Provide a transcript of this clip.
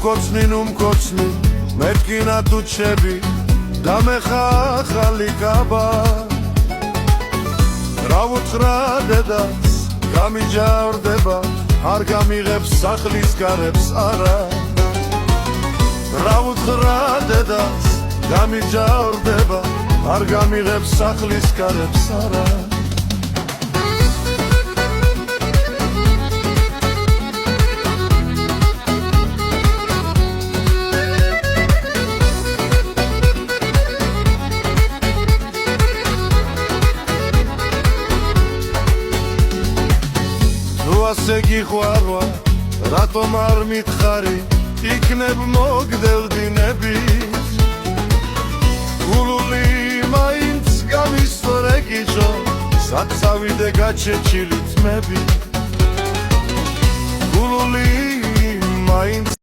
ნუმკოცნი მეთქინა თუ ჩები და მე ხახალი კაბა რა ვუთხრა დედას გამიჯავრდება არ გამიღებს სახლის გარებს არა რა ვუთხრა დედას გამიჯავრდება არ გამიღებს სახლის გარებს არა ასე გიყვარვა რატომ არ მითხარი იქნებ მოგდელდინებით გულული მაინც გამისწორე გიჟო საცავიდე გაჩეჩილი თმები გულული მაინც